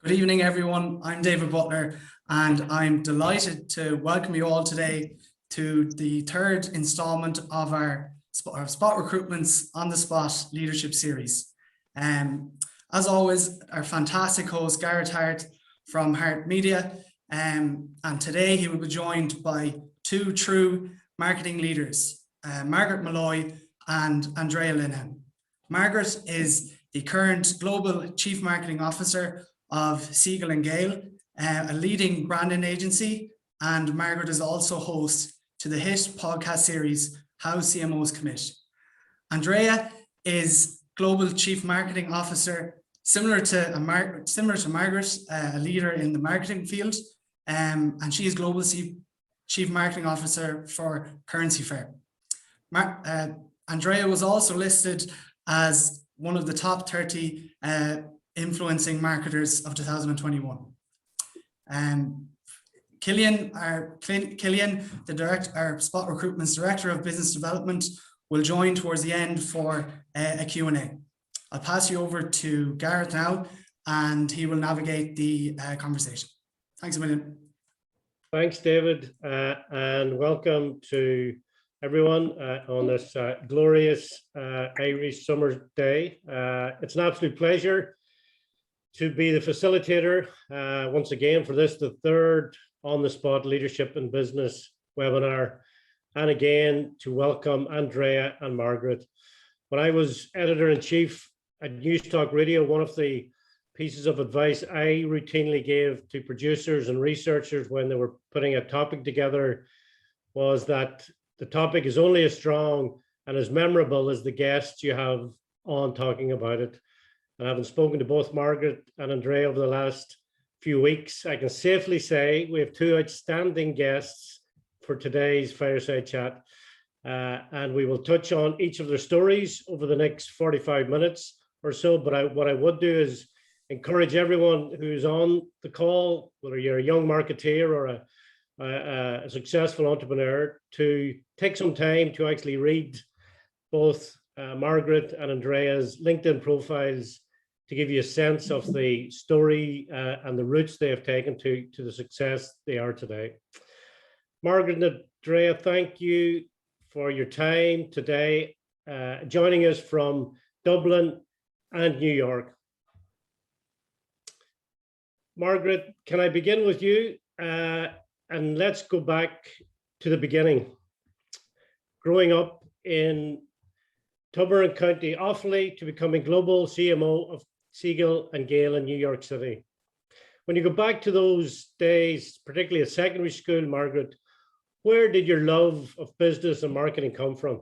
Good evening, everyone. I'm David Butler, and I'm delighted to welcome you all today to the third installment of our Spot Recruitment's On the Spot Leadership Series. As always, our fantastic host, Garrett Harte from Harte Media, and today he will be joined by two true marketing leaders, Margaret Molloy and Andrea Linehan. Margaret is the current Global Chief Marketing Officer of Siegel+Gale, a leading branding agency, and Margaret is also host to the hit podcast series, How CMOs Commit. Andrea is Global Chief Marketing Officer, similar to Margaret, a leader in the marketing field, and she is Global Chief Marketing Officer for CurrencyFair. Andrea was also listed as one of the top 30 influencing marketers of 2021. Killian, our Spot Recruitment's Director of Business Development, will join towards the end for a Q&A. I'll pass you over to Garrett now, and he will navigate the conversation. Thanks a million. Thanks, David, and welcome to everyone on this glorious Irish summer day. It's an absolute pleasure to be the facilitator once again for this, the third On the Spot Leadership and Business webinar, and again to welcome Andrea and Margaret. When I was editor-in-chief at News Talk Radio, one of the pieces of advice I routinely gave to producers and researchers when they were putting a topic together was that the topic is only as strong and as memorable as the guests you have on talking about it. And having spoken to both Margaret and Andrea over the last few weeks, I can safely say we have two outstanding guests for today's fireside chat. And we will touch on each of their stories over the next 45 minutes or so. But what I would do is encourage everyone who's on the call, whether you're a young marketeer or a successful entrepreneur, to take some time to actually read both Margaret and Andrea's LinkedIn profiles to give you a sense of the story and the routes they have taken to the success they are today. Margaret and Andrea, thank you for your time today, joining us from Dublin and New York. Margaret, can I begin with you? And let's go back to the beginning. Growing up in Tuberon County, Offaly, to becoming global CMO of Siegel+Gale in New York City. When you go back to those days, particularly at secondary school, Margaret, where did your love of business and marketing come from?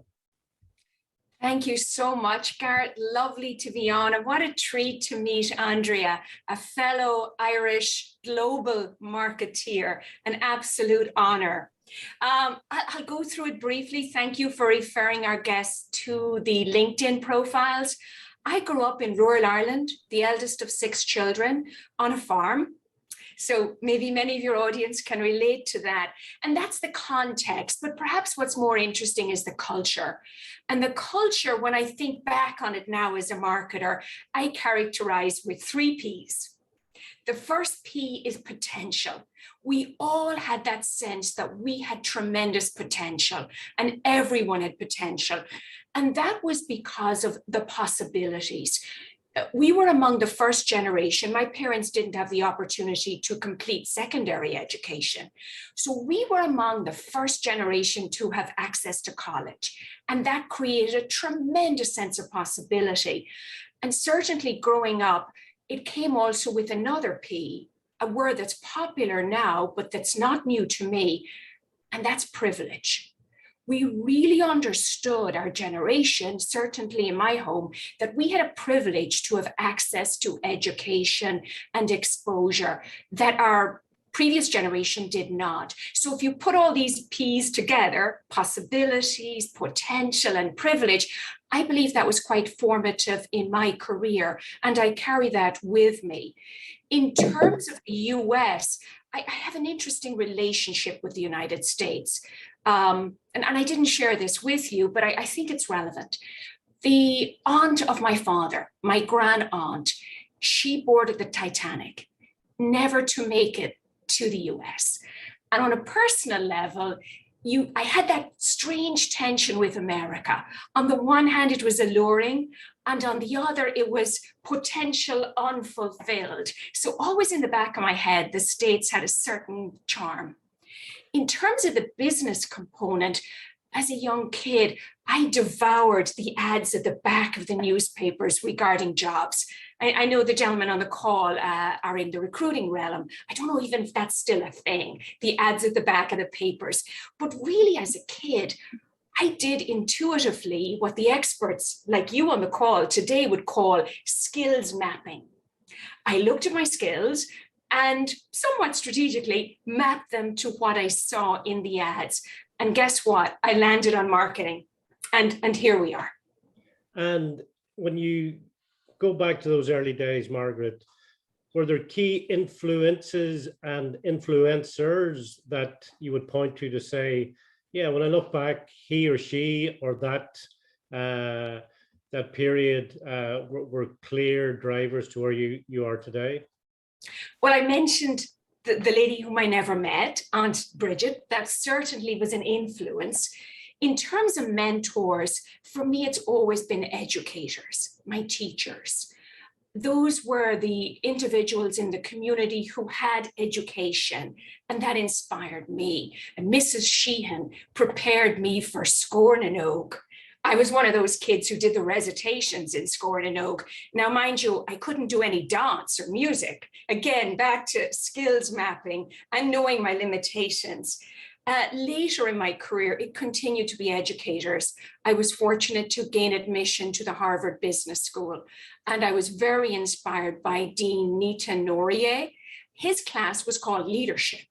Thank you so much, Garrett. Lovely to be on. And what a treat to meet Andrea, a fellow Irish global marketeer, an absolute honor. I'll go through it briefly. Thank you for referring our guests to the LinkedIn profiles. I grew up in rural Ireland, the eldest of 6 children, on a farm. So maybe many of your audience can relate to that. And that's the context. But perhaps what's more interesting is the culture. And the culture, when I think back on it now as a marketer, I characterize with 3 Ps. The first P is potential. We all had that sense that we had tremendous potential and everyone had potential. And that was because of the possibilities. We were among the first generation. My parents didn't have the opportunity to complete secondary education. So we were among the first generation to have access to college. And that created a tremendous sense of possibility. And certainly growing up, it came also with another P, a word that's popular now, but that's not new to me, and that's privilege. We really understood, our generation, certainly in my home, that we had a privilege to have access to education and exposure that our previous generation did not. So if you put all these P's together, possibilities, potential, and privilege, I believe that was quite formative in my career, and I carry that with me. In terms of the US, I have an interesting relationship with the United States. And I didn't share this with you, but I think it's relevant. The aunt of my father, my grand aunt, she boarded the Titanic. never to make it to the US. And on a personal level, I had that strange tension with America. On the one hand, it was alluring, and on the other, it was potential unfulfilled. So always in the back of my head, the States had a certain charm. In terms of the business component, as a young kid, I devoured the ads at the back of the newspapers regarding jobs. I know the gentlemen on the call are in the recruiting realm. I don't know even if that's still a thing, the ads at the back of the papers. But really, as a kid, I did intuitively what the experts like you on the call today would call skills mapping. I looked at my skills and somewhat strategically mapped them to what I saw in the ads. And guess what? I landed on marketing. And here we are. And when you go back to those early days, Margaret, were there key influences and influencers that you would point to say, yeah, when I look back, he or she or that period were clear drivers to where you are today? Well, I mentioned the lady whom I never met, Aunt Bridget. That certainly was an influence. In terms of mentors, for me, it's always been educators, my teachers. Those were the individuals in the community who had education, and that inspired me. And Mrs. Sheehan prepared me for Scorn and Oak. I was one of those kids who did the recitations in Scorn and Oak. Now, mind you, I couldn't do any dance or music. Again, back to skills mapping and knowing my limitations. Later in my career, it continued to be educators. I was fortunate to gain admission to the Harvard Business School, and I was very inspired by Dean Nita Nourier. His class was called Leadership.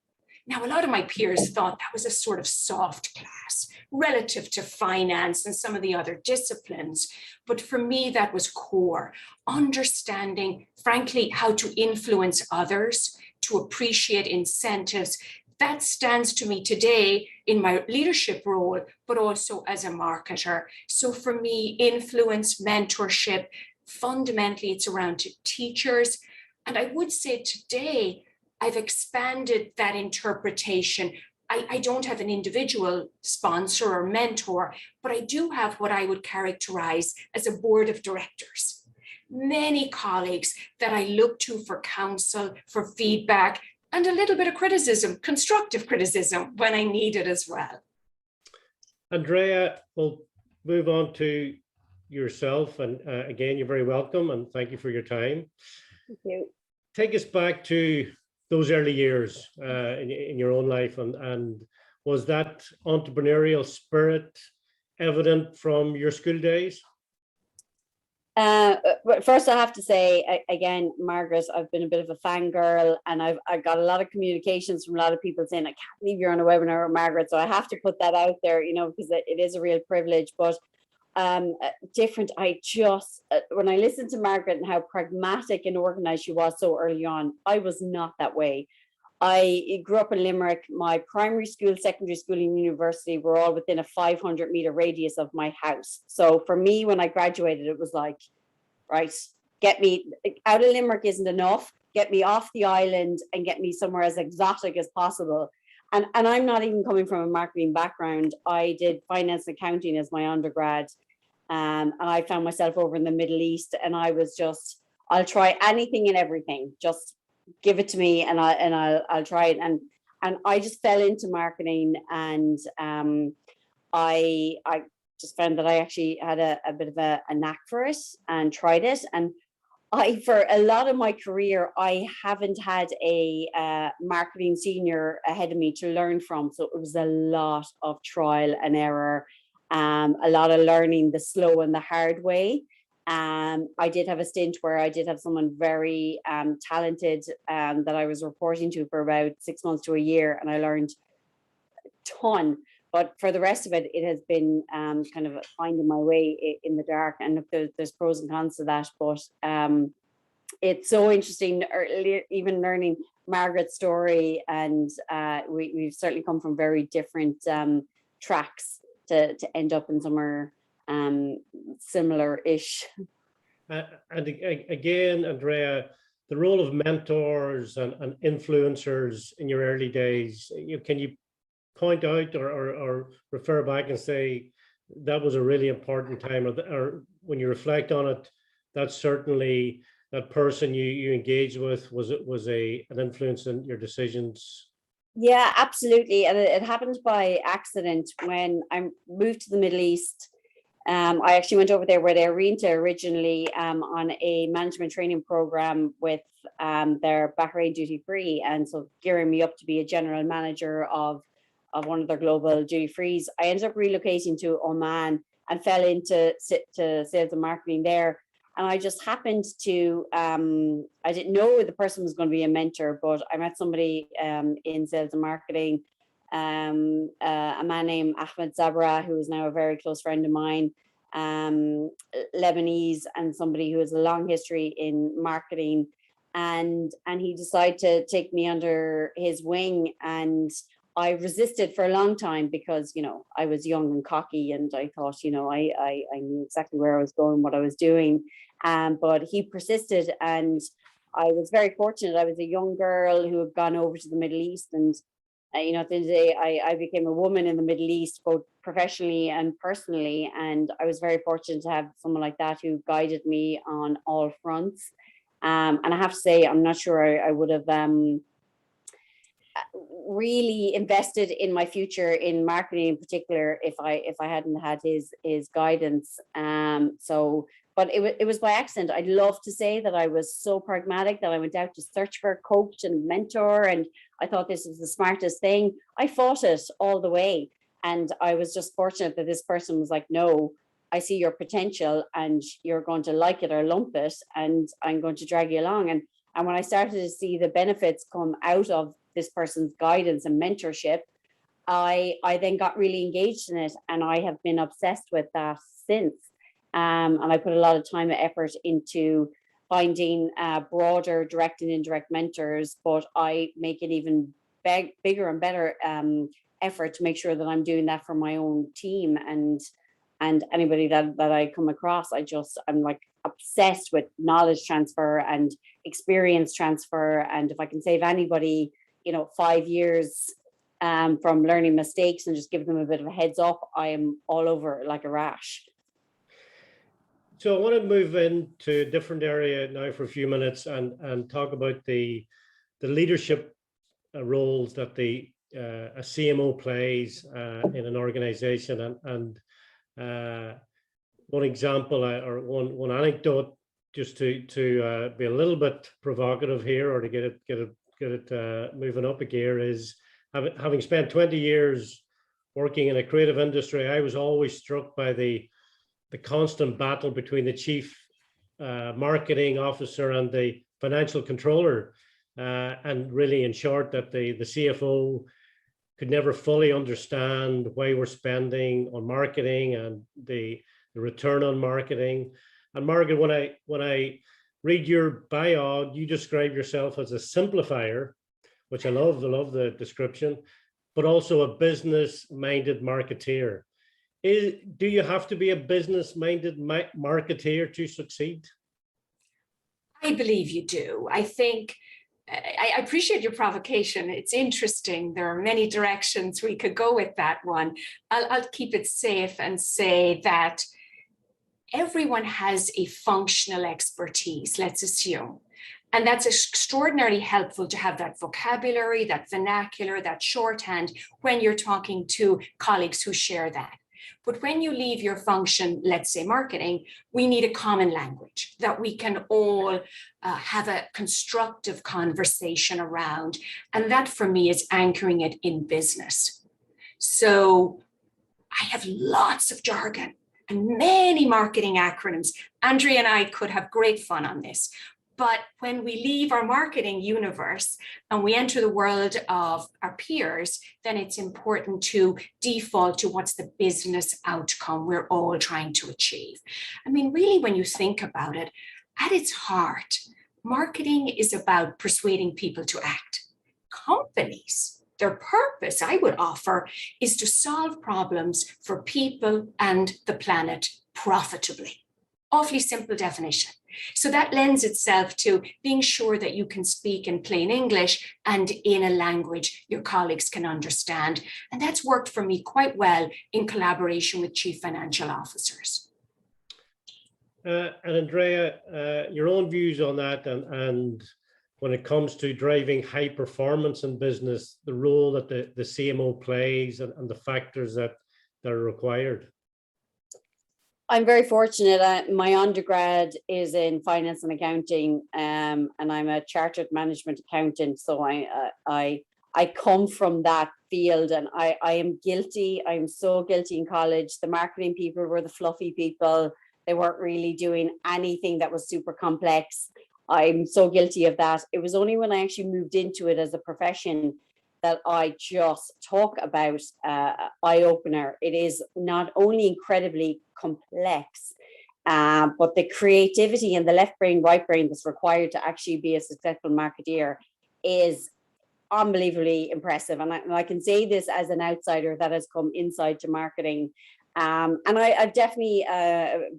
Now, a lot of my peers thought that was a sort of soft class relative to finance and some of the other disciplines. But for me, that was core, understanding, frankly, how to influence others, to appreciate incentives. That stands to me today in my leadership role, but also as a marketer. So for me, influence, mentorship, fundamentally, it's around teachers. And I would say today, I've expanded that interpretation. I don't have an individual sponsor or mentor, but I do have what I would characterize as a board of directors. Many colleagues that I look to for counsel, for feedback, and a little bit of criticism, constructive criticism when I need it as well. Andrea, we'll move on to yourself. And again, you're very welcome and thank you for your time. Thank you. Take us back to those early years in your own life, and was that entrepreneurial spirit evident from your school days? But first I have to say, again, Margaret, I've been a bit of a fangirl, and I got a lot of communications from a lot of people saying, I can't believe you're on a webinar with Margaret. So I have to put that out there, you know, because it is a real privilege. But different, I just, when I listened to Margaret and how pragmatic and organized she was so early on, I was not that way. I grew up in Limerick. My primary school, secondary school, and university were all within a 500-meter radius of my house. So for me, when I graduated, it was like, right, get me out of Limerick isn't enough. Get me off the island and get me somewhere as exotic as possible. And I'm not even coming from a marketing background. I did finance and accounting as my undergrad. And I found myself over in the Middle East, and I was just, I'll try anything and everything. Just give it to me and I'll try it. And I just fell into marketing, and I just found that I actually had a bit of a knack for it and tried it. And for a lot of my career, I haven't had a marketing senior ahead of me to learn from. So it was a lot of trial and error, a lot of learning the slow and the hard way. I did have a stint where I did have someone very talented that I was reporting to for about 6 months to a year, and I learned a ton. But for the rest of it, it has been kind of finding my way in the dark. And there's pros and cons to that. But it's so interesting, even learning Margaret's story. And we've certainly come from very different tracks to end up in somewhere similar-ish. And again, Andrea, the role of mentors and influencers in your early days. Can you point out or refer back and say that was a really important time, or when you reflect on it, that's certainly that person you engaged with was an influence in your decisions? Yeah, absolutely. And it happened by accident when I moved to the Middle East. I actually went over there with Arinta originally on a management training program with their Bahrain duty free, and so gearing me up to be a general manager of one of their global duty frees. I ended up relocating to Oman and fell into sales and marketing there. And I just happened to, I didn't know the person was going to be a mentor, but I met somebody in sales and marketing, a man named Ahmed Zabra, who is now a very close friend of mine, Lebanese, and somebody who has a long history in marketing. And he decided to take me under his wing, and I resisted for a long time because, you know, I was young and cocky, and I thought, you know, I knew exactly where I was going, what I was doing. But he persisted, and I was very fortunate. I was a young girl who had gone over to the Middle East, and you know, at the end of the day, I became a woman in the Middle East, both professionally and personally. And I was very fortunate to have someone like that who guided me on all fronts. And I have to say, I'm not sure I would have really invested in my future in marketing in particular if I hadn't had his guidance. But it was by accident. I'd love to say that I was so pragmatic that I went out to search for a coach and mentor, and I thought this was the smartest thing. I fought it all the way, and I was just fortunate that this person was like, no, I see your potential and you're going to like it or lump it, and I'm going to drag you along. And when I started to see the benefits come out of this person's guidance and mentorship, I then got really engaged in it, and I have been obsessed with that since. And I put a lot of time and effort into finding broader direct and indirect mentors, but I make it even bigger and better effort to make sure that I'm doing that for my own team and anybody that I come across. I'm like obsessed with knowledge transfer and experience transfer. And if I can save anybody, you know, 5 years from learning mistakes and just give them a bit of a heads up, I am all over like a rash. So I want to move into a different area now for a few minutes and talk about the leadership roles that a CMO plays in an organization. And one example or one anecdote, just to be a little bit provocative here, or to get it moving up a gear, is having spent 20 years working in a creative industry. I was always struck by the constant battle between the chief marketing officer and the financial controller, and really, in short, that the CFO could never fully understand why we're spending on marketing and the return on marketing. And Margaret, when I read your bio, you describe yourself as a simplifier, which I love the description, but also a business-minded marketeer. Do you have to be a business-minded marketeer to succeed? I believe you do. I think I appreciate your provocation. It's interesting. There are many directions we could go with that one. I'll keep it safe and say that everyone has a functional expertise, let's assume. And that's extraordinarily helpful to have that vocabulary, that vernacular, that shorthand when you're talking to colleagues who share that. But when you leave your function, let's say marketing, we need a common language that we can all have a constructive conversation around. And that for me is anchoring it in business. So I have lots of jargon and many marketing acronyms. Andrea and I could have great fun on this. But when we leave our marketing universe and we enter the world of our peers, then it's important to default to what's the business outcome we're all trying to achieve. I mean, really, when you think about it, at its heart, marketing is about persuading people to act. Companies, their purpose, I would offer, is to solve problems for people and the planet profitably. Awfully simple definition. So that lends itself to being sure that you can speak in plain English and in a language your colleagues can understand. And that's worked for me quite well in collaboration with chief financial officers. And Andrea, your own views on that, and when it comes to driving high performance in business, the role that the CMO plays and the factors that are required. I'm very fortunate. My undergrad is in finance and accounting, and I'm a chartered management accountant. So I come from that field, and I am guilty. I'm so guilty in college. The marketing people were the fluffy people. They weren't really doing anything that was super complex. I'm so guilty of that. It was only when I actually moved into it as a profession that I just talk about eye-opener. It is not only incredibly complex, but the creativity and the left brain, right brain that's required to actually be a successful marketeer is unbelievably impressive. And I can say this as an outsider that has come inside to marketing. And I definitely,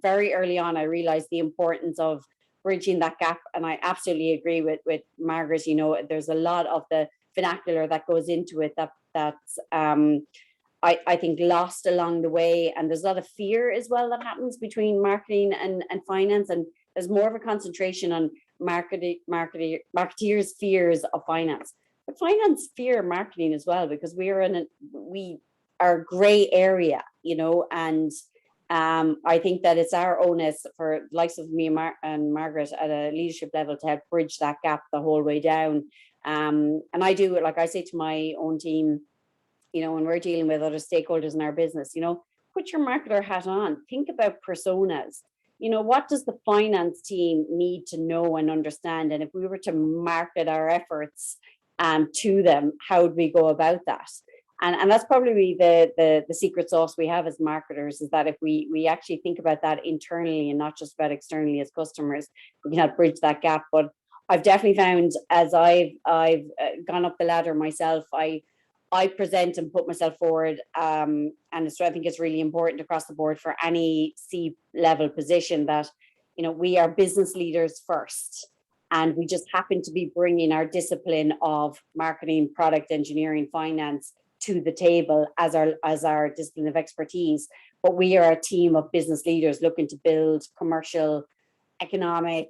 very early on, I realized the importance of bridging that gap. And I absolutely agree with Margaret. You know, there's a lot of the vernacular that goes into it that's I think lost along the way, and there's a lot of fear as well that happens between marketing and finance, and there's more of a concentration on marketeers' fears of finance, but finance fear marketing as well, because we are a gray area, you know, and I think that it's our onus for the likes of me and Margaret at a leadership level to help bridge that gap the whole way down. And I do it, like I say to my own team, you know, when we're dealing with other stakeholders in our business, you know, put your marketer hat on, think about personas. You know, what does the finance team need to know and understand? And if we were to market our efforts to them, how would we go about that? And that's probably the secret sauce we have as marketers, is that if we actually think about that internally and not just about externally as customers, we can help bridge that gap. But I've definitely found, as I've gone up the ladder myself, I present and put myself forward, and so I think it's really important across the board for any C-level position that, you know, we are business leaders first, and we just happen to be bringing our discipline of marketing, product engineering, finance to the table as our discipline of expertise. But we are a team of business leaders looking to build commercial, economic,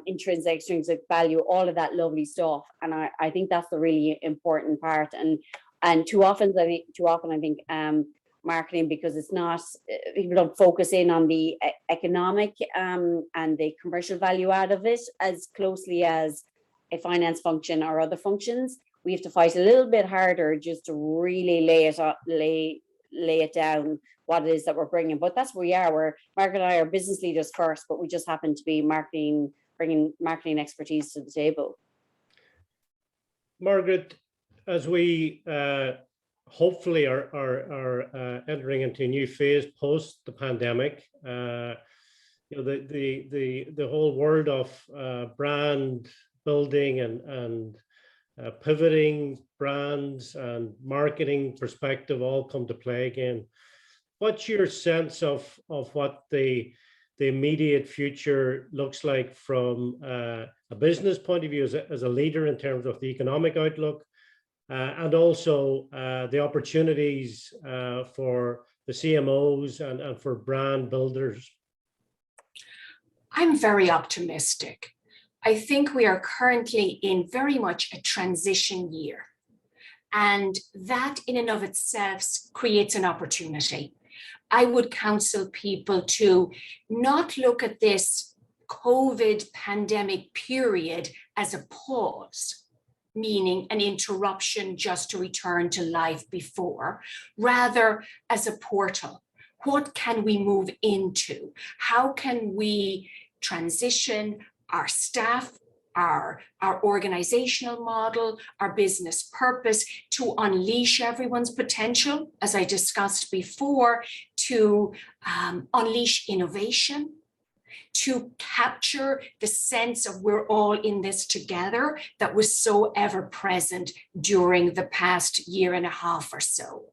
intrinsic, extrinsic value, all of that lovely stuff. And I think that's the really important part. And too often I think marketing, because it's not, people don't focus in on the economic and the commercial value out of it as closely as a finance function or other functions. We have to fight a little bit harder just to really lay it down what it is that we're bringing. But that's where we are. Margaret and I are business leaders first, but we just happen to be bringing marketing expertise to the table. Margaret, as we hopefully are entering into a new phase post the pandemic, you know, the whole world of brand building and pivoting brands and marketing perspective all come to play again. What's your sense of what the immediate future looks like from a business point of view as a leader in terms of the economic outlook, and also the opportunities for the CMOs and for brand builders? I'm very optimistic. I think we are currently in very much a transition year, and that in and of itself creates an opportunity. I would counsel people to not look at this COVID pandemic period as a pause, meaning an interruption just to return to life before, rather as a portal. What can we move into? How can we transition our staff, our organizational model, our business purpose to unleash everyone's potential, as I discussed before, to unleash innovation, to capture the sense of we're all in this together that was so ever present during the past year and a half or so.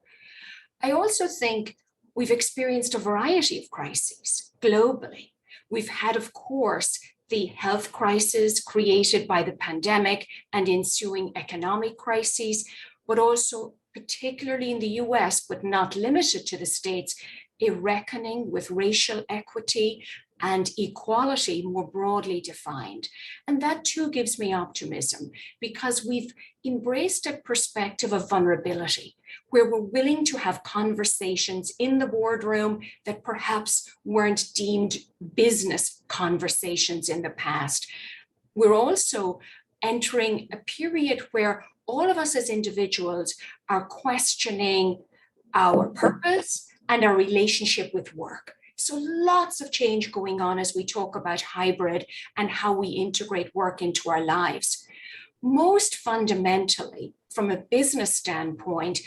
I also think we've experienced a variety of crises globally. We've had, of course, the health crisis created by the pandemic and ensuing economic crises, but also particularly in the US, but not limited to the States, a reckoning with racial equity and equality more broadly defined. And that too gives me optimism, because we've embraced a perspective of vulnerability, where we're willing to have conversations in the boardroom that perhaps weren't deemed business conversations in the past. We're also entering a period where all of us as individuals are questioning our purpose and our relationship with work. So lots of change going on as we talk about hybrid and how we integrate work into our lives. Most fundamentally, from a business standpoint,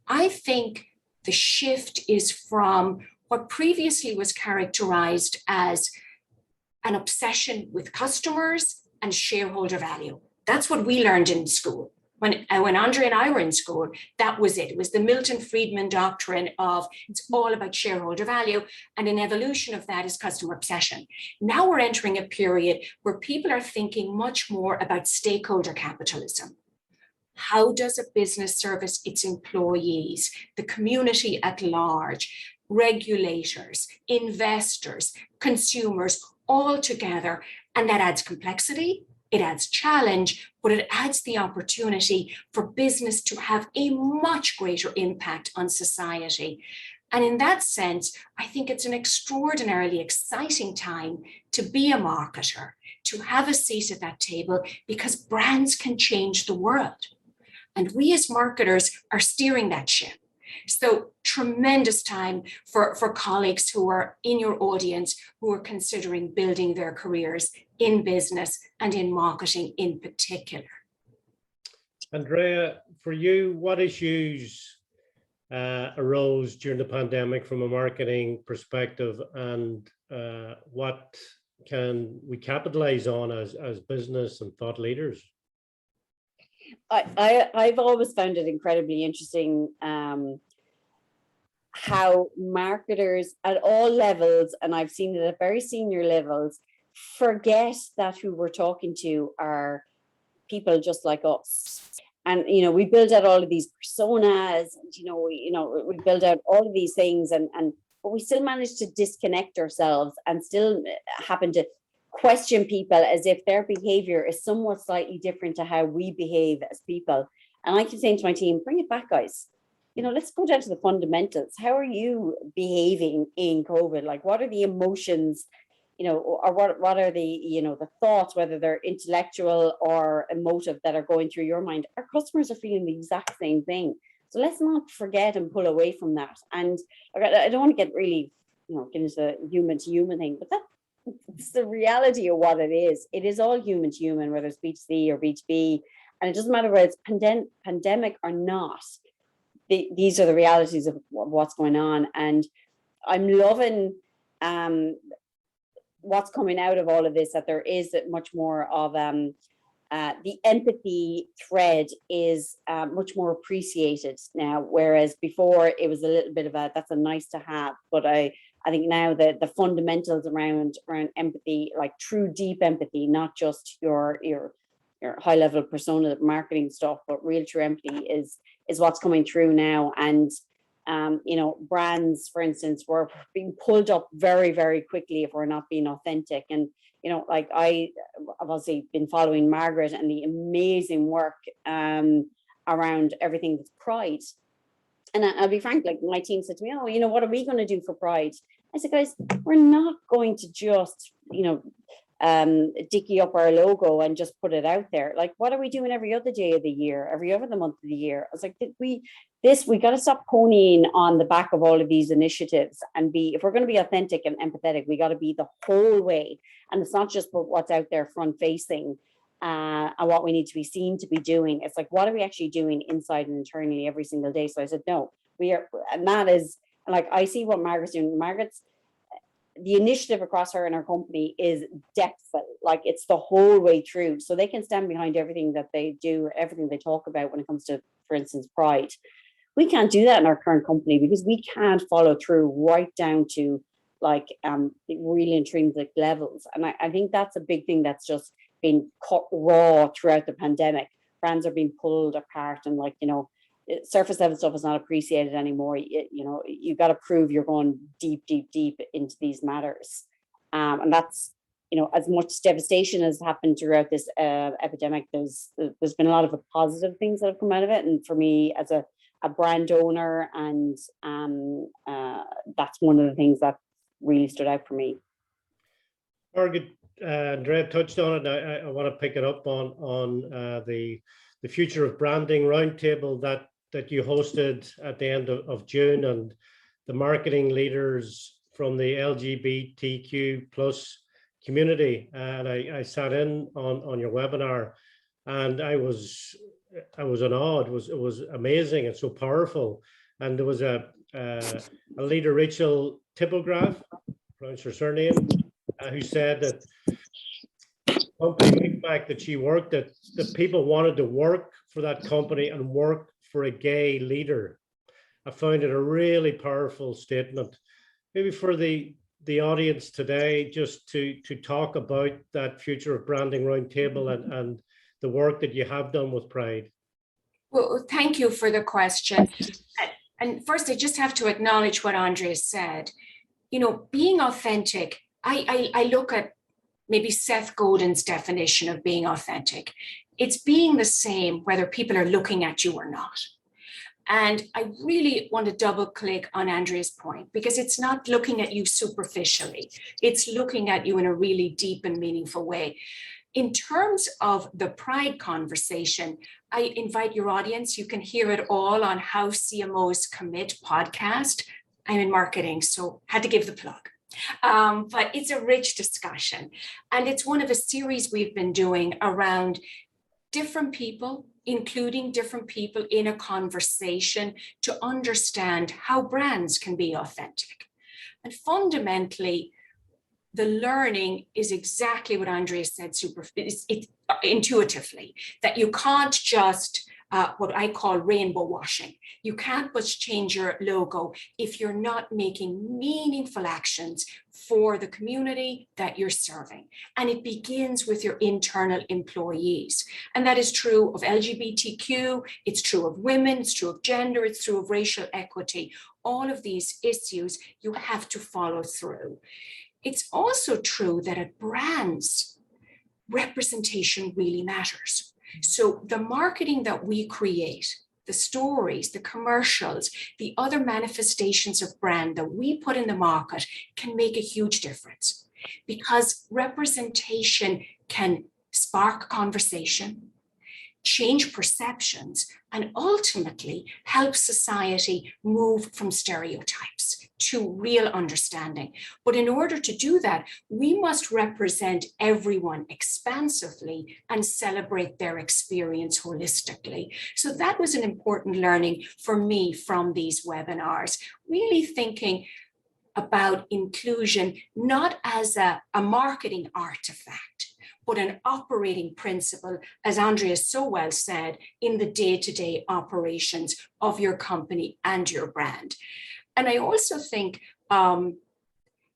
I think the shift is from what previously was characterized as an obsession with customers and shareholder value. That's what we learned in school. When Andrea and I were in school, that was it. It was the Milton Friedman doctrine of it's all about shareholder value, and an evolution of that is customer obsession. Now we're entering a period where people are thinking much more about stakeholder capitalism. How does a business service its employees, the community at large, regulators, investors, consumers, all together? And that adds complexity. It adds challenge, but it adds the opportunity for business to have a much greater impact on society. And in that sense, I think it's an extraordinarily exciting time to be a marketer, to have a seat at that table, because brands can change the world. And we as marketers are steering that ship. So tremendous time for colleagues who are in your audience, who are considering building their careers in business and in marketing in particular. Andrea, for you, what issues arose during the pandemic from a marketing perspective, and what can we capitalize on as business and thought leaders? I've always found it incredibly interesting how marketers at all levels, and I've seen it at very senior levels, forget that who we're talking to are people just like us. And we build out all of these personas, and we build out all of these things, but we still manage to disconnect ourselves and still happen to question people as if their behavior is somewhat slightly different to how we behave as people. And I keep saying to my team, bring it back, guys. Let's go down to the fundamentals. How are you behaving in COVID? Like, what are the emotions, or what are the thoughts, whether they're intellectual or emotive, that are going through your mind? Our customers are feeling the exact same thing. So let's not forget and pull away from that. And I don't want to get really, get into the human to human thing, but it's the reality of what it is. It is all human to human, whether it's B2C or B2B. And it doesn't matter whether it's pandemic or not. These are the realities of what's going on. And I'm loving what's coming out of all of this, that there is much more of the empathy thread is much more appreciated now, whereas before it was a little bit of that's a nice to have. But I think now that the fundamentals around empathy, like true deep empathy, not just your high level persona marketing stuff, but real true empathy is what's coming through now. And brands, for instance, were being pulled up very, very quickly if we're not being authentic. And like I've obviously been following Margaret and the amazing work around everything that's Pride. And I'll be frank, like my team said to me, oh, what are we going to do for Pride? I said, guys, we're not going to just, dicky up our logo and just put it out there. Like, what are we doing every other day of the year, every other month of the year? I was like, we got to stop ponying on the back of all of these initiatives and if we're going to be authentic and empathetic, we got to be the whole way. And it's not just what's out there front facing and what we need to be seen to be doing. It's like, what are we actually doing inside and internally every single day? So I said, no, we are. And that is, like, I see what Margaret's doing. The initiative across her and her company is depthful, like it's the whole way through. So they can stand behind everything that they do, everything they talk about when it comes to, for instance, Pride. We can't do that in our current company because we can't follow through right down to like really intrinsic levels. And I think that's a big thing that's just been cut raw throughout the pandemic. Brands are being pulled apart, and like, you know, surface level stuff is not appreciated anymore. You know, you got to prove you're going deep into these matters. And that's, you know, as much devastation has happened throughout this epidemic, there's been a lot of positive things that have come out of it. And for me, as a brand owner, and that's one of the things that really stood out for me. Margaret, Andrea touched on it. I want to pick it up on the Future of Branding Roundtable that you hosted at the end of June, and the marketing leaders from the LGBTQ plus community. And I sat in on your webinar, and I was in awe. It was amazing and so powerful. And there was a leader, Rachel Typograph, pronounce her surname, who said that company feedback that she worked at, that people wanted to work for that company and work for a gay leader. I found it a really powerful statement. Maybe for the audience today, just to talk about that Future of Branding Roundtable and the work that you have done with Pride. Well, thank you for the question. And first, I just have to acknowledge what Andrea said. You know, being authentic, I look at maybe Seth Godin's definition of being authentic. It's being the same whether people are looking at you or not. And I really want to double click on Andrea's point, because it's not looking at you superficially. It's looking at you in a really deep and meaningful way. In terms of the Pride conversation, I invite your audience. You can hear it all on How CMOs Commit podcast. I'm in marketing, so had to give the plug. But it's a rich discussion. And it's one of a series we've been doing around different people, including different people in a conversation to understand how brands can be authentic. And fundamentally, the learning is exactly what Andrea said, intuitively, that you can't just what I call rainbow washing. You can't just change your logo if you're not making meaningful actions for the community that you're serving. And it begins with your internal employees. And that is true of LGBTQ, it's true of women, it's true of gender, it's true of racial equity. All of these issues you have to follow through. It's also true that at brands, representation really matters. So the marketing that we create, the stories, the commercials, the other manifestations of brand that we put in the market can make a huge difference, because representation can spark conversation, change perceptions, and ultimately help society move from stereotypes to real understanding. But in order to do that, we must represent everyone expansively and celebrate their experience holistically. So that was an important learning for me from these webinars, really thinking about inclusion not as a marketing artifact, but an operating principle, as Andrea so well said, in the day-to-day operations of your company and your brand. And I also think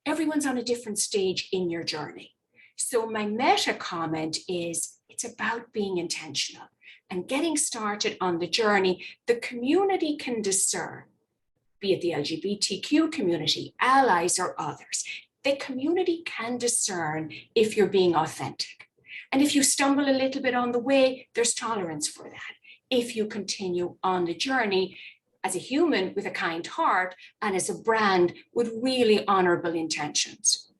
everyone's on a different stage in your journey. So my meta comment is, it's about being intentional and getting started on the journey. The community can discern, be it the LGBTQ community, allies, or others. The community can discern if you're being authentic. And if you stumble a little bit on the way, there's tolerance for that. If you continue on the journey as a human with a kind heart and as a brand with really honorable intentions.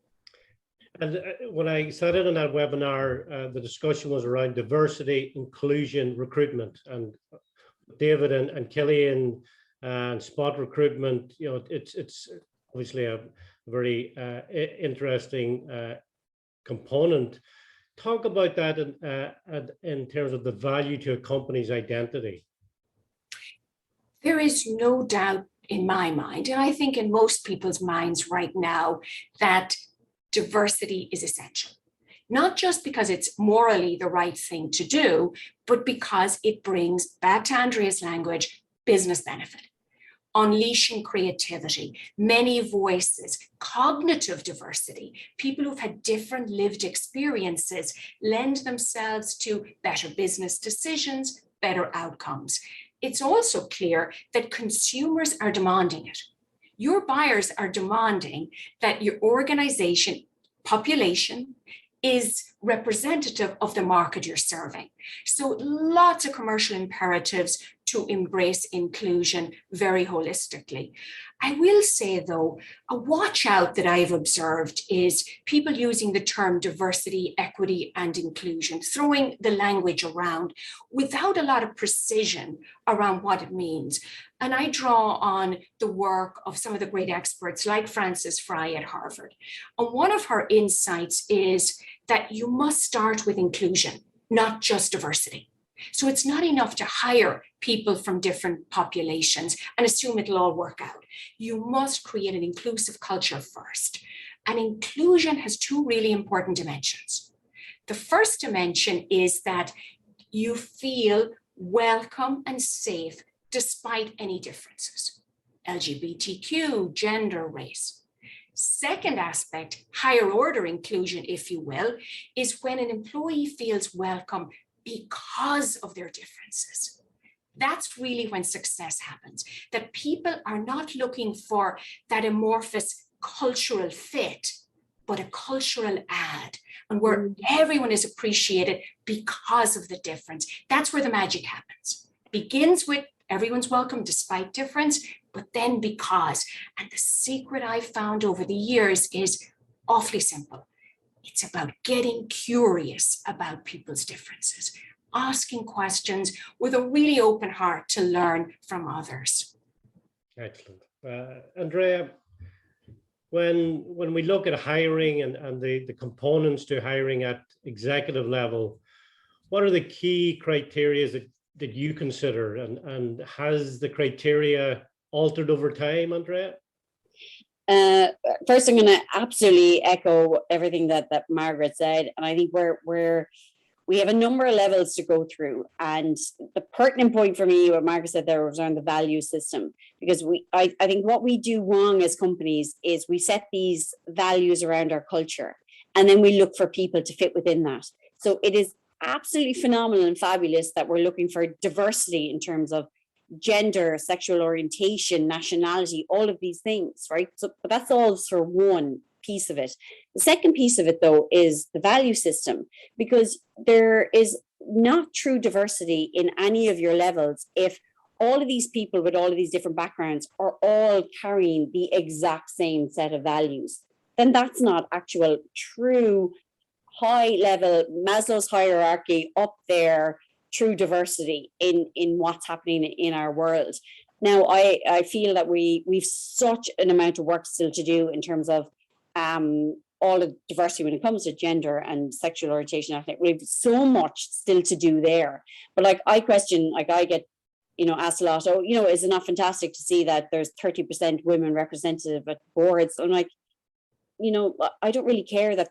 And when I sat in on that webinar, the discussion was around diversity, inclusion, recruitment. And David and Killian and Spot Recruitment, you know, it's obviously a very interesting component. Talk about that in terms of the value to a company's identity. There is no doubt in my mind, and I think in most people's minds right now, that diversity is essential. Not just because it's morally the right thing to do, but because it brings, back to Andrea's language, business benefit. unleashing creativity, many voices, cognitive diversity. People who've had different lived experiences lend themselves to better business decisions, better outcomes. It's also clear that consumers are demanding it. Your buyers are demanding that your organization, population, is representative of the market you're serving. So lots of commercial imperatives to embrace inclusion very holistically. I will say though, a watch out that I've observed is people using the term diversity, equity, and inclusion, throwing the language around without a lot of precision around what it means. And I draw on the work of some of the great experts like Frances Frye at Harvard. And one of her insights is that you must start with inclusion, not just diversity. So it's not enough to hire people from different populations and assume it'll all work out. You must create an inclusive culture first. And inclusion has two really important dimensions. The first dimension is that you feel welcome and safe despite any differences, LGBTQ, gender, race. Second aspect, higher order inclusion, if you will, is when an employee feels welcome because of their differences. That's really when success happens, that people are not looking for that amorphous cultural fit, but a cultural add, and where everyone is appreciated because of the difference. That's where the magic happens. Begins with everyone's welcome despite difference, but then because. And the secret I've found over the years is awfully simple. It's about getting curious about people's differences, asking questions with a really open heart to learn from others. Excellent. Andrea, when we look at hiring and the components to hiring at executive level, what are the key criteria that you consider, and has the criteria altered over time, Andrea? First, I'm going to absolutely echo everything that Margaret said, and I think we have a number of levels to go through. And the pertinent point for me, what Margaret said there, was around the value system, because I think what we do wrong as companies is we set these values around our culture, and then we look for people to fit within that. So it is absolutely phenomenal and fabulous that we're looking for diversity in terms of gender, sexual orientation, nationality, all of these things, right? So, but that's all for one piece of it. The second piece of it, though, is the value system, because there is not true diversity in any of your levels if all of these people with all of these different backgrounds are all carrying the exact same set of values. Then that's not actual true high level Maslow's hierarchy up there, true diversity in what's happening in our world. Now, I feel that we've such an amount of work still to do in terms of all of diversity when it comes to gender and sexual orientation. We've so much still to do there. But like I get, asked a lot, is it not fantastic to see that there's 30% women representative at boards? I'm like, I don't really care that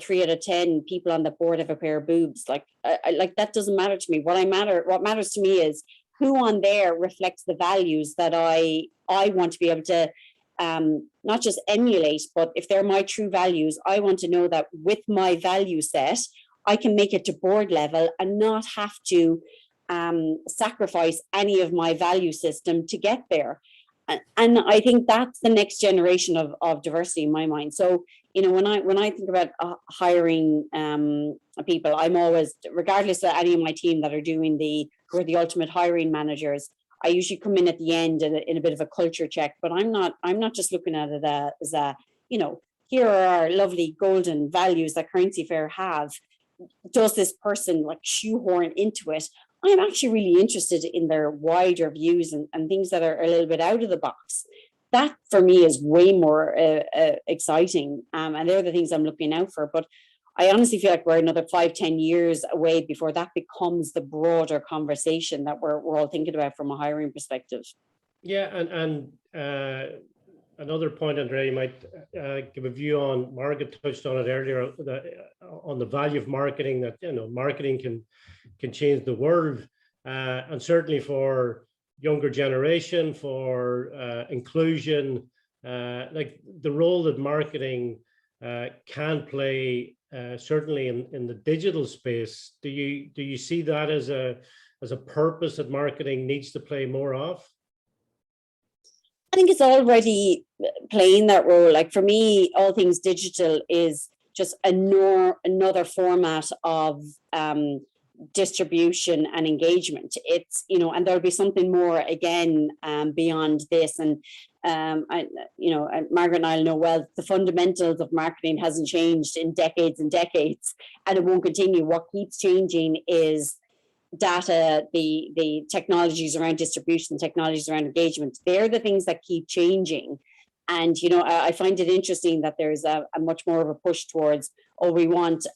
3 out of 10 people on the board have a pair of boobs. Like that doesn't matter to me. What matters to me is who on there reflects the values that I want to be able to not just emulate, but if they're my true values, I want to know that with my value set, I can make it to board level and not have to sacrifice any of my value system to get there. And I think that's the next generation of diversity in my mind. So, when I think about hiring people, I'm always, regardless of any of my team that are doing who are the ultimate hiring managers, I usually come in at the end in a bit of a culture check. But I'm not just looking at it as here are our lovely golden values that CurrencyFair have. Does this person like shoehorn into it? I'm actually really interested in their wider views and things that are a little bit out of the box. That for me is way more exciting. And they're the things I'm looking out for. But I honestly feel like we're another 5-10 years away before that becomes the broader conversation that we're all thinking about from a hiring perspective. Yeah, and another point, Andrea, you might give a view on. Margaret touched on it earlier, on the value of marketing, that marketing can change the world, and certainly for younger generation, for inclusion, like the role that marketing can play, certainly in the digital space. Do you see that as a purpose that marketing needs to play more of? I think it's already playing that role. Like for me, all things digital is just another format of distribution and engagement. It's, you know, and there'll be something more again beyond this. And Margaret and I know well, the fundamentals of marketing hasn't changed in decades and decades, and it won't continue. What keeps changing is data, the technologies around distribution, technologies around engagement. They're the things that keep changing. And, you know, I find it interesting that there's a much more of a push towards, we want,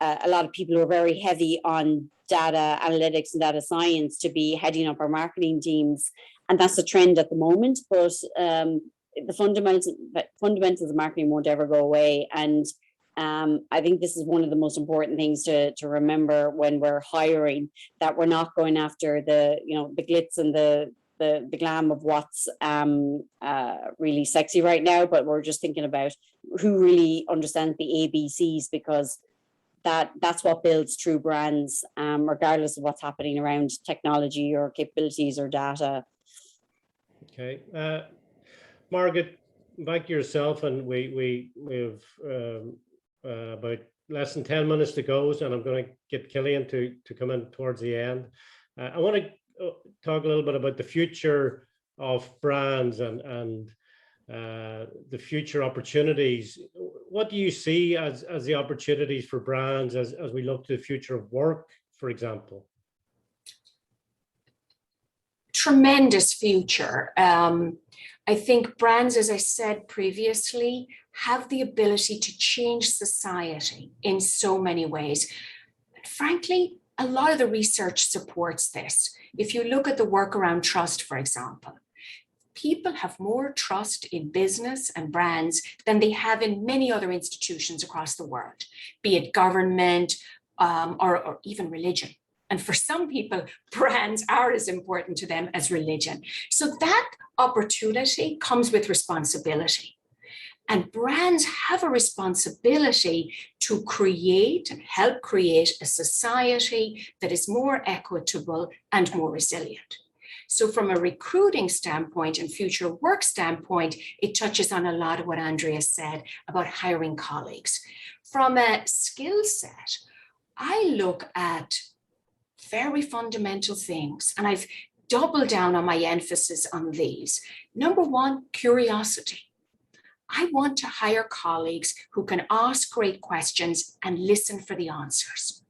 a lot of people who are very heavy on data analytics and data science to be heading up our marketing teams. And that's a trend at the moment, but the fundamentals of marketing won't ever go away. And I think this is one of the most important things to remember when we're hiring, that we're not going after the glitz and the glam of what's really sexy right now, but we're just thinking about who really understands the ABCs, because that's what builds true brands, regardless of what's happening around technology or capabilities or data. Okay, Margaret, back to yourself, and we have about less than 10 minutes to go, and I'm going to get Killian to come in towards the end. I want to talk a little bit about the future of brands and the future opportunities. What do you see as the opportunities for brands as we look to the future of work, for example? Tremendous future. I think brands, as I said previously, have the ability to change society in so many ways. Frankly, a lot of the research supports this. If you look at the work around trust, for example, people have more trust in business and brands than they have in many other institutions across the world, be it government or even religion. And for some people, brands are as important to them as religion. So that opportunity comes with responsibility. And brands have a responsibility to create and help create a society that is more equitable and more resilient. So from a recruiting standpoint and future work standpoint, it touches on a lot of what Andrea said about hiring colleagues. From a skill set, I look at very fundamental things, and I've doubled down on my emphasis on these. Number one, curiosity. I want to hire colleagues who can ask great questions and listen for the answers.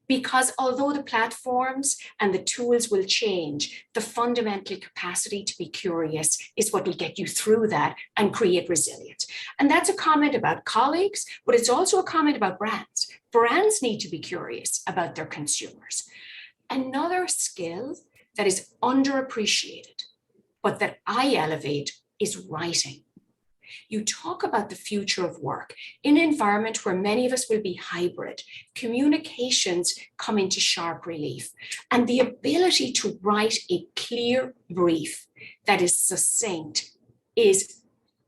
Because although the platforms and the tools will change, the fundamental capacity to be curious is what will get you through that and create resilience. And that's a comment about colleagues, but it's also a comment about brands. Brands need to be curious about their consumers. Another skill that is underappreciated, but that I elevate, is writing. You talk about the future of work in an environment where many of us will be hybrid. Communications come into sharp relief, and the ability to write a clear brief that is succinct is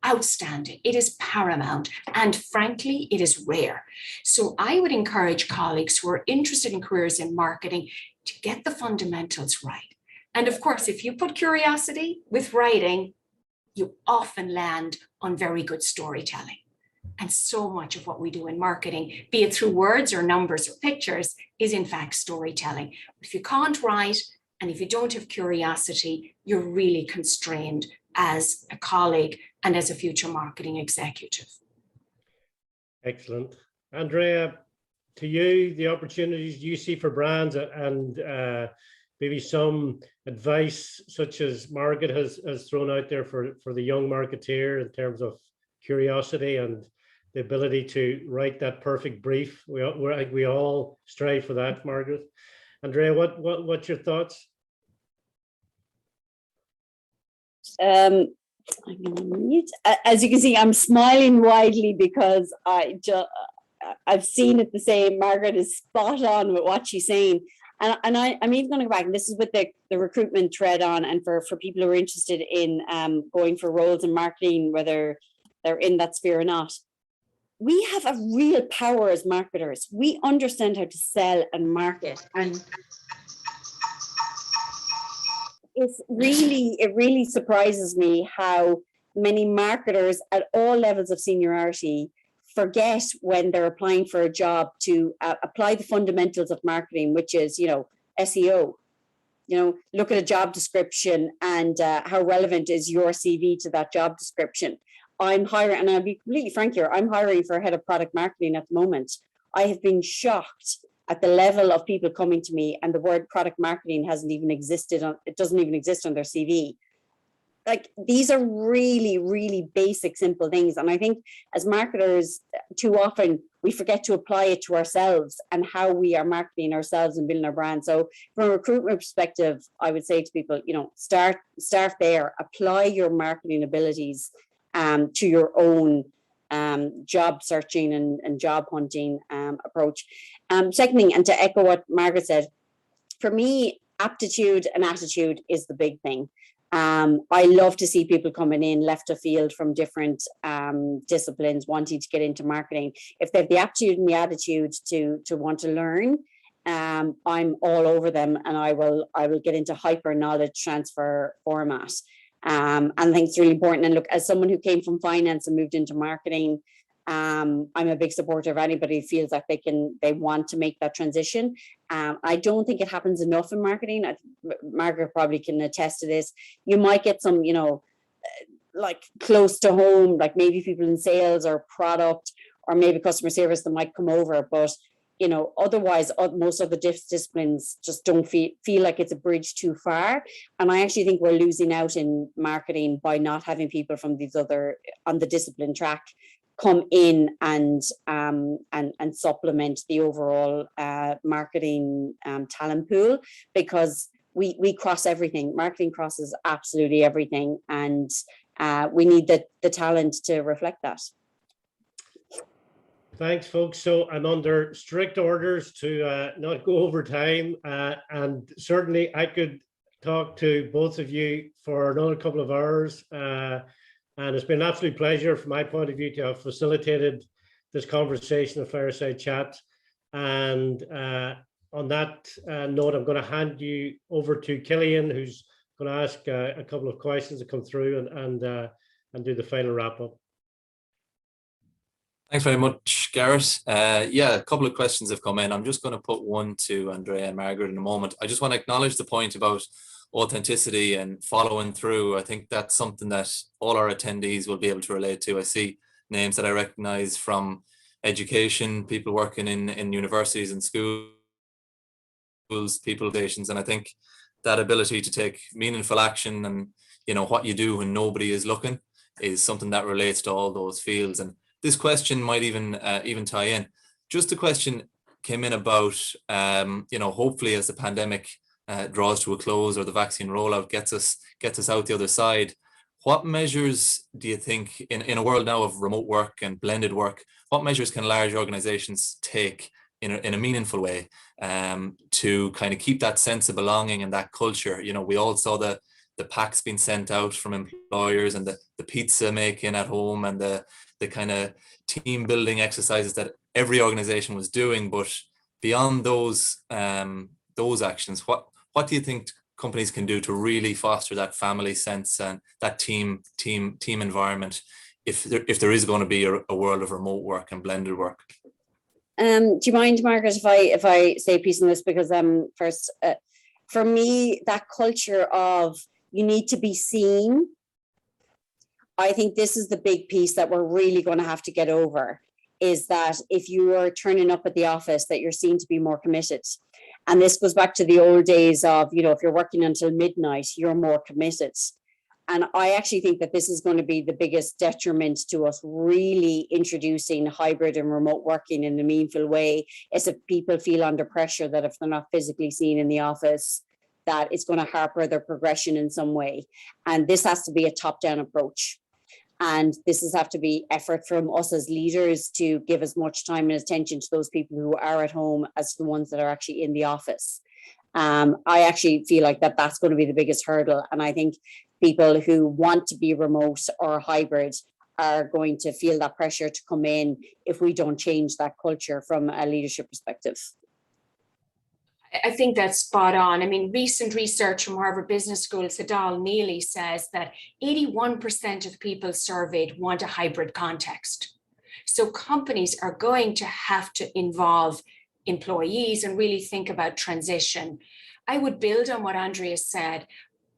outstanding. It is paramount, and frankly, it is rare. So I would encourage colleagues who are interested in careers in marketing to get the fundamentals right. And of course, if you put curiosity with writing, you often land on very good storytelling. And so much of what we do in marketing, be it through words or numbers or pictures, is in fact storytelling. If you can't write and if you don't have curiosity, you're really constrained as a colleague and as a future marketing executive. Excellent. Andrea, to you, the opportunities you see for brands and maybe some advice such as Margaret has thrown out there for the young marketeer in terms of curiosity and the ability to write that perfect brief. We all strive for that, Margaret. Andrea, what's your thoughts? I'm gonna mute. As you can see, I'm smiling widely because I've seen it the same. Margaret is spot on with what she's saying. I'm even going to go back, and this is with the recruitment thread on, and for people who are interested in going for roles in marketing, whether they're in that sphere or not. We have a real power as marketers. We understand how to sell and market, and it really surprises me how many marketers at all levels of seniority forget when they're applying for a job to apply the fundamentals of marketing, which is, SEO. Look at a job description and how relevant is your CV to that job description. I'm hiring, and I'll be completely frank here, I'm hiring for a head of product marketing at the moment. I have been shocked at the level of people coming to me, and the word product marketing hasn't even existed it doesn't even exist on their CV. Like, these are really, really basic, simple things. And I think as marketers, too often we forget to apply it to ourselves and how we are marketing ourselves and building our brand. So from a recruitment perspective, I would say to people, start there, apply your marketing abilities to your own job searching and job hunting approach. Second thing, and to echo what Margaret said, for me, aptitude and attitude is the big thing. I love to see people coming in left of field from different disciplines wanting to get into marketing. If they have the aptitude and the attitude to want to learn, I'm all over them, and I will get into hyper knowledge transfer format. And I think it's really important. And look, as someone who came from finance and moved into marketing, I'm a big supporter of anybody who feels like they want to make that transition. I don't think it happens enough in marketing. Margaret probably can attest to this. You might get some, like close to home, like maybe people in sales or product or maybe customer service that might come over, but otherwise most of the disciplines just don't feel like it's a bridge too far. And I actually think we're losing out in marketing by not having people from these other on the discipline track come in and supplement the overall marketing talent pool, because we cross everything. Marketing crosses absolutely everything, and we need the talent to reflect that. Thanks, folks. So I'm under strict orders to not go over time, and certainly I could talk to both of you for another couple of hours. And it's been an absolute pleasure from my point of view to have facilitated this conversation, a fireside chat. And on that note, I'm going to hand you over to Killian, who's going to ask a couple of questions that come through and do the final wrap up. Thanks very much, Garrett. Yeah, a couple of questions have come in. I'm just going to put one to Andrea and Margaret in a moment. I just want to acknowledge the point about authenticity and following through. I think that's something that all our attendees will be able to relate to. I see names that I recognize from education, people working in universities and schools, people stations, and I think that ability to take meaningful action and what you do when nobody is looking is something that relates to all those fields. And this question might even tie in. Just a question came in about hopefully as the pandemic draws to a close or the vaccine rollout gets us out the other side, what measures do you think in a world now of remote work and blended work, what measures can large organizations take in a meaningful way to kind of keep that sense of belonging and that culture? We all saw the packs being sent out from employers and the pizza making at home and the kind of team building exercises that every organization was doing. But beyond those actions, what do you think companies can do to really foster that family sense and that team environment if there is going to be a world of remote work and blended work? Do you mind, Margaret, if I say a piece on this? Because first, for me, that culture of you need to be seen, I think this is the big piece that we're really going to have to get over, is that if you are turning up at the office, that you're seen to be more committed. And this goes back to the old days of, if you're working until midnight, you're more committed. And I actually think that this is going to be the biggest detriment to us really introducing hybrid and remote working in a meaningful way, is if people feel under pressure that if they're not physically seen in the office, that it's going to hamper their progression in some way. And this has to be a top-down approach. And this has have to be effort from us as leaders to give as much time and attention to those people who are at home as the ones that are actually in the office. I actually feel like that's going to be the biggest hurdle. And I think people who want to be remote or hybrid are going to feel that pressure to come in if we don't change that culture from a leadership perspective. I think that's spot on. I mean, recent research from Harvard Business School, Sadal Neely, says that 81% of people surveyed want a hybrid context. So companies are going to have to involve employees and really think about transition. I would build on what Andrea said.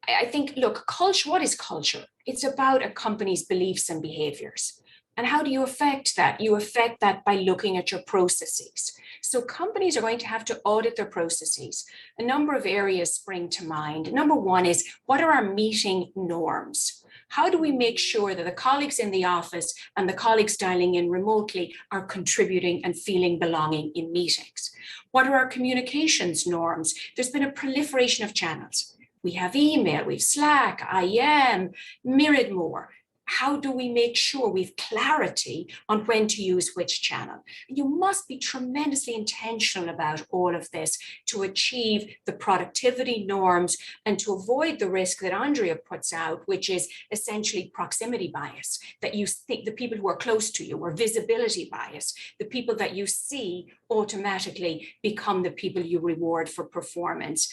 I think, look, culture, what is culture? It's about a company's beliefs and behaviors. And how do you affect that? You affect that by looking at your processes. So companies are going to have to audit their processes. A number of areas spring to mind. Number one is, what are our meeting norms? How do we make sure that the colleagues in the office and the colleagues dialing in remotely are contributing and feeling belonging in meetings? What are our communications norms? There's been a proliferation of channels. We have email, we have Slack, IM, myriad more. How do we make sure we have clarity on when to use which channel? You must be tremendously intentional about all of this to achieve the productivity norms and to avoid the risk that Andrea puts out, which is essentially proximity bias, that you think the people who are close to you, or visibility bias, the people that you see automatically become the people you reward for performance.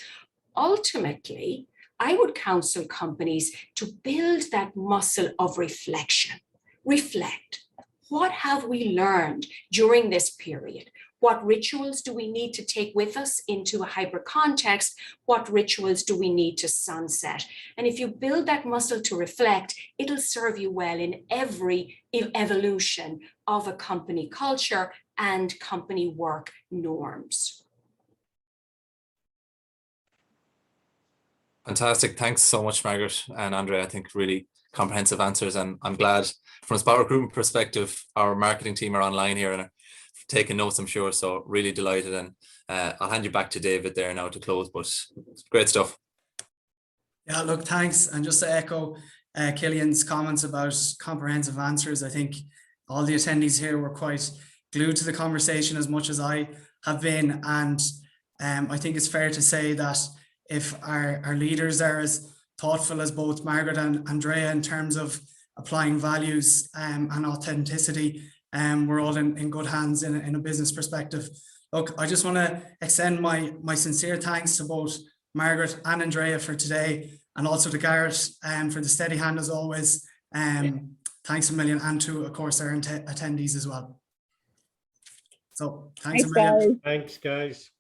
Ultimately, I would counsel companies to build that muscle of reflection. Reflect. What have we learned during this period? What rituals do we need to take with us into a hybrid context? What rituals do we need to sunset? And if you build that muscle to reflect, it'll serve you well in every evolution of a company culture and company work norms. Fantastic. Thanks so much, Margaret and Andrea. I think really comprehensive answers. And I'm glad from a spot recruitment perspective, our marketing team are online here and are taking notes, I'm sure. So really delighted. And I'll hand you back to David there now to close, but great stuff. Yeah, look, thanks. And just to echo Killian's comments about comprehensive answers, I think all the attendees here were quite glued to the conversation as much as I have been. And I think it's fair to say that if our leaders are as thoughtful as both Margaret and Andrea in terms of applying values and authenticity, we're all in good hands in a business perspective. Look, I just want to extend my sincere thanks to both Margaret and Andrea for today, and also to Garrett for the steady hand as always. Thanks a million, and to, of course, our attendees as well. So thanks a million. Thanks, guys.